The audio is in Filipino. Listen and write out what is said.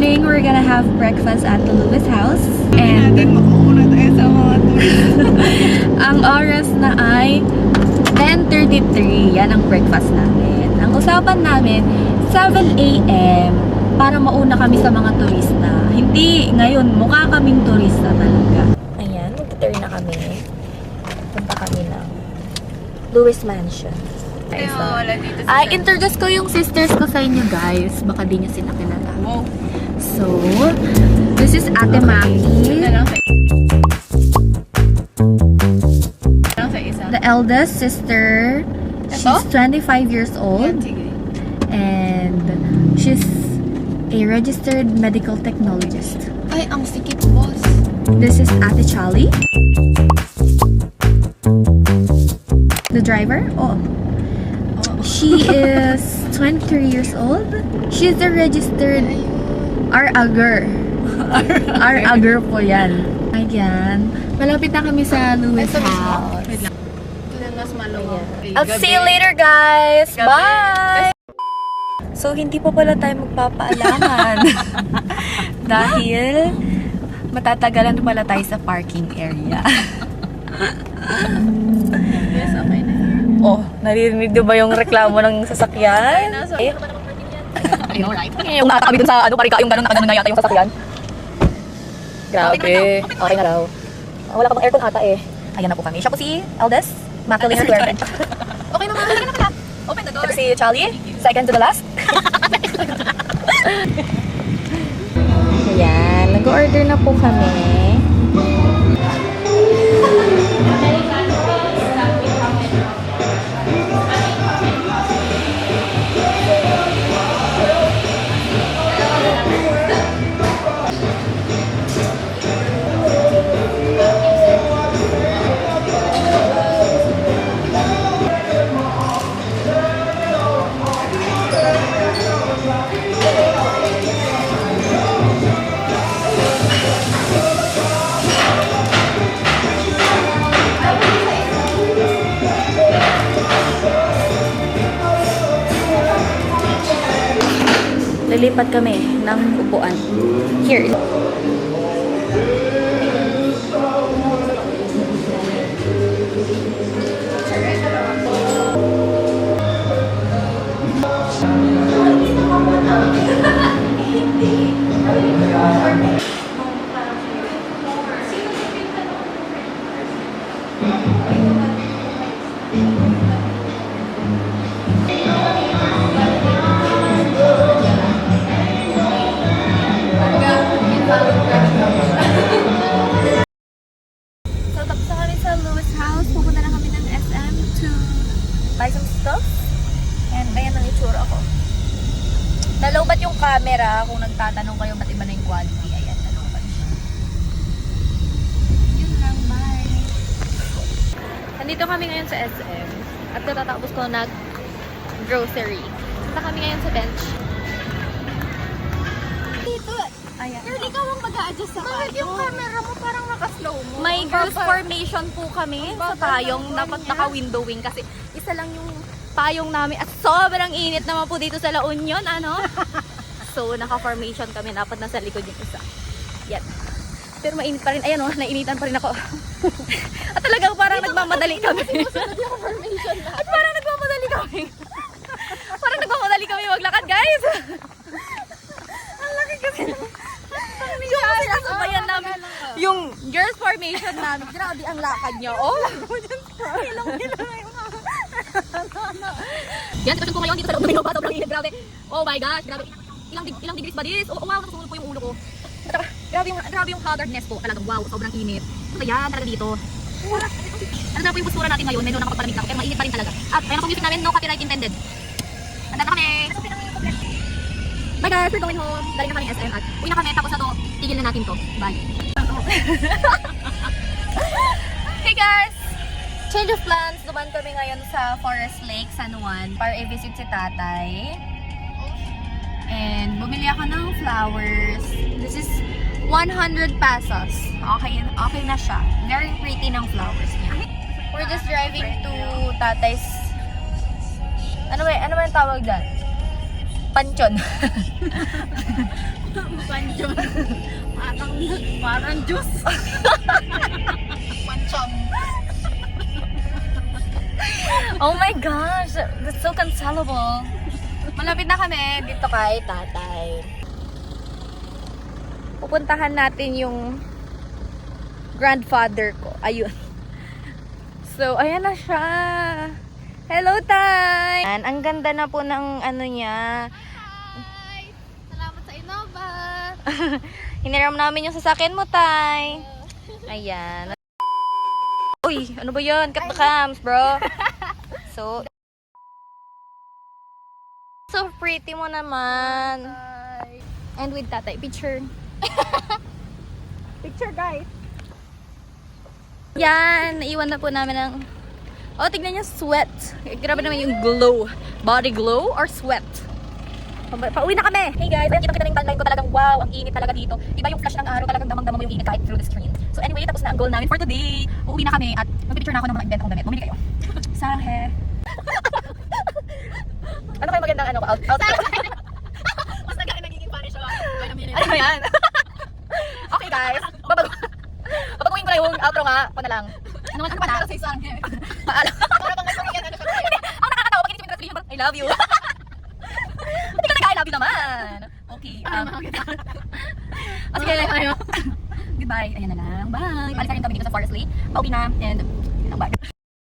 morning, we're gonna have breakfast at the Lewis house. And makauna tayo sa mga tourist. ang oras na ay 10:33. Yan ang breakfast namin. Ang usapan namin, 7 a.m. para mauna kami sa mga turista. Hindi, ngayon, mukha kaming turista talaga. Ayan, magta-turn na kami. Punta kami ng Lewis Mansion. Introduce ko yung sisters ko sa inyo, guys. Baka di nyo sila kilala. Wow. So, this is Ate Maki. The eldest sister. She's 25 years old. And she's a registered medical technologist. Ay, ang sikip, boss. This is Ate Charlie. The driver? Oh. She is 23 years old. She's a registered RAGer. RAGer po yan. Ayan. Malapit na kami sa Lewis house. I'll see you later, guys. Bye! So, hindi pa pala tayo magpapaalaman. Dahil matatagalan pala tayo sa parking area. Yes, okay na. Oh, naririnig niyo ba yung reklamo ng sasakyan? I know, right? Yung nakakabi dun sa parika, yung gano'n na yata yung sasakyan. Grabe. Okay na raw. Wala ka bang aircon ata eh. Ayan na po kami. Siya po si Eldest. Macaulay Square. Okay naman, okay na pala. Open the door. Ito si Charlie. Second to the last. Ayan. Nag-order na po kami. Lilipat kami ng upuan. Here. So, tapos na kami sa Lewis house. Pupunta na kami ng SM to buy some stuff. And ayan ang itsura ko. Nalobat yung camera. Kung nagtatanong kayo ba't iba na yung quality. Ayan, nalobat siya. Yun lang, bye! Nandito kami ngayon sa SM. At natatapos ko nag-grocery. Punta kami ngayon sa bench. Dito. Ayan. Pero ikaw ang mag-a-adjust sa payong. Bakit yung camera mo parang naka-slow mo? May girls formation po kami sa payong. Dapat naka-windowing kasi isa lang yung payong namin. At sobrang init naman po dito sa La Union, ano? So, naka-formation kami. Dapat nasa likod yung isa. Yan. Pero mainit pa rin. Ayan o, nainitan pa rin ako. At talagang parang nagmamadali kami. At parang nagmamadali kami. Parang nagmamadali kami maglakad, guys. Ang laki kasi. Yung sinasabayan namin. Yung girls formation namin. Grabe ang lakad niya. Oh! Yan, sitwasyon ko ngayon dito sa loob ng Innova. Sobrang init. Grabe. Oh my gosh. Grabe. Ilang degrees ba this? Oh, wow, nakasunod po yung ulo ko. At saka, grabe yung hazardness po. Talagang wow, sobrang init. So yan, talaga dito. Ano na po yung postura natin ngayon? Medyo nakapagpalamig na ako. Pero mainit pa rin talaga. At ayun ang music namin, no copyright intended. Handa na kami. Bye guys, we're going home. Galing na kami SM at uwi na kami. Tapos na to, tigil na natin to. Bye. Hey guys! Change of plans. Duman kami ngayon sa Forest Lake, San Juan para i-visit si tatay. And bumili ako ng flowers. This is 100 pesos. Okay na siya. Very pretty ng flowers niya. We're just driving to tatay's... Ano ba yung tawag dyan? Panchon. Panchon. Parang juice. Panchon. Oh my gosh, that's so cancelable. Malapit na kami dito kay tatay. Pupuntahan natin yung grandfather ko. Ayun. So, ayan na siya. Hello, Tay! Ang ganda na po ng ano niya. Hi! Salamat sa Innova. Hiniram namin yung sasakyan mo, Tay. Ayan. Uy, ano ba yun? Cut the cams, bro. So pretty mo naman. Hi! And with tatay, picture. Picture, guys. Yan, naiwan na po namin ng... Oh, tignan niyo, sweat. Grabe naman yung glow. Body glow or sweat? Pauwi na kami! Hey guys, ayan, kita-kita na yung timeline ko talagang wow, ang init talaga dito. Iba yung flash ng araw, talagang damang-damang mo yung init kahit through the screen. So anyway, tapos na ang goal namin for today. Uuwi na kami at mag-picture na ako ng mga invent kong damit. Bumili kayo. Sahe. Ano kayo magandang ano? Outfit? Mas nagiging pare siya. Ano ba yan? Okay guys, babaguhin ko na yung outro nga. Pa na lang. Ano nga pa na? Sa isang hair. Paalam. Para bang nagpapagyan ano siya. Ang nakakatawa, pag hindi mo I love you. Hindi ka nag-I love you naman. Okay. Sige, goodbye. Ayan na lang. Bye. Alis na rin kami dito sa Forest Lake. Pauwi na. And, yun lang, bye.